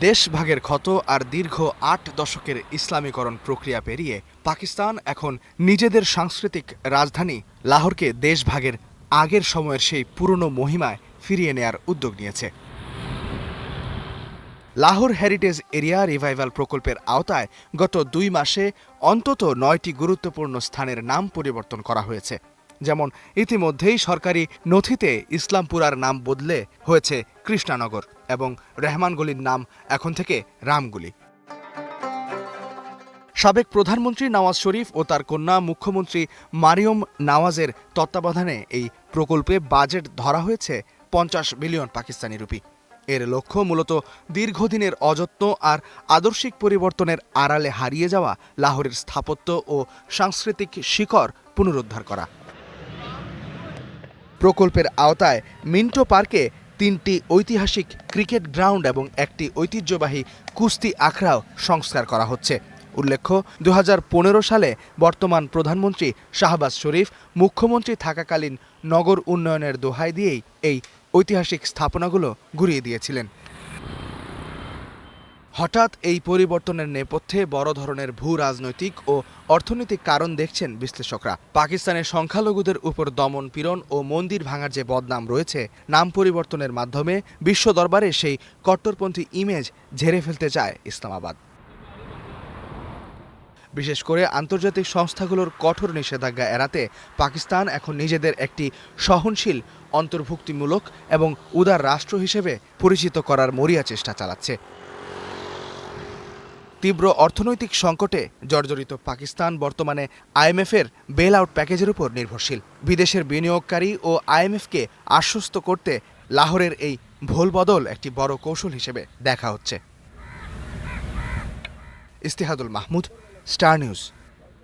দেশ ভাগের ক্ষত আর দীর্ঘ ৮ দশকের ইসলামীকরণ প্রক্রিয়া পেরিয়ে পাকিস্তান এখন নিজেদের সাংস্কৃতিক রাজধানী লাহোরকে দেশ ভাগের আগের সময়ের সেই পুরনো মহিমায় ফিরিয়ে নেয়ার উদ্যোগ নিয়েছে। লাহোর হেরিটেজ এরিয়া রিভাইভাল প্রকল্পের আওতায় গত ২ মাসে অন্তত ৯টি গুরুত্বপূর্ণ স্থানের নাম পরিবর্তন করা হয়েছে। যেমন ইতিমধ্যেই সরকারি নথিতে ইসলামপুরার নাম বদলে হয়েছে কৃষ্ণানগর এবং রেহমানগলির নাম এখন থেকে রামগুলি। সাবেক প্রধানমন্ত্রী নওয়াজ শরীফ ও তার কন্যা মুখ্যমন্ত্রী মারিয়ম নওয়াজের তত্ত্বাবধানে এই প্রকল্পে বাজেট ধরা হয়েছে ৫০ বিলিয়ন পাকিস্তানি রুপি। এর লক্ষ্য মূলত দীর্ঘদিনের অযত্ন আর আদর্শিক পরিবর্তনের আড়ালে হারিয়ে যাওয়া লাহোরের স্থাপত্য ও সাংস্কৃতিক শিকড় পুনরুদ্ধার করা। প্রকল্পের আওতায় মিন্টো পার্কে ৩টি ঐতিহাসিক ক্রিকেট গ্রাউন্ড এবং একটি ঐতিহ্যবাহী কুস্তি আখড়াও সংস্কার করা হচ্ছে। উল্লেখ্য, ২০১৫ সালে বর্তমান প্রধানমন্ত্রী শাহবাজ শরীফ মুখ্যমন্ত্রী থাকাকালীন নগর উন্নয়নের দোহাই দিয়েই এই ঐতিহাসিক স্থাপনাগুলো গুঁড়িয়ে দিয়েছিলেন। হঠাৎ এই পরিবর্তনের নেপথ্যে বড় ধরনের ভূ রাজনৈতিক ও অর্থনৈতিক কারণ দেখছেন বিশ্লেষকরা। পাকিস্তানের সংখ্যালঘুদের উপর দমন পীড়ন ও মন্দির ভাঙার যে বদনাম রয়েছে, নাম পরিবর্তনের মাধ্যমে বিশ্ব দরবারে সেই কট্টরপন্থী ইমেজ ঝেড়ে ফেলতে চায় ইসলামাবাদ। বিশেষ করে আন্তর্জাতিক সংস্থাগুলোর কঠোর নিষেধাজ্ঞা এড়াতে পাকিস্তান এখন নিজেদের একটি সহনশীল, অন্তর্ভুক্তিমূলক এবং উদার রাষ্ট্র হিসেবে পরিচিত করার মরিয়া চেষ্টা চালাচ্ছে। তীব্র অর্থনৈতিক সংকটে জর্জরিত পাকিস্তান বর্তমানে আইএমএফের বেল আউট প্যাকেজের উপর নির্ভরশীল। বিদেশের বিনিয়োগকারী ও আইএমএফকে আশ্বস্ত করতে লাহোরের এই ভোলবদল একটি বড় কৌশল হিসেবে দেখা হচ্ছে। ইস্তেহাদুল মাহমুদ, স্টার নিউজ।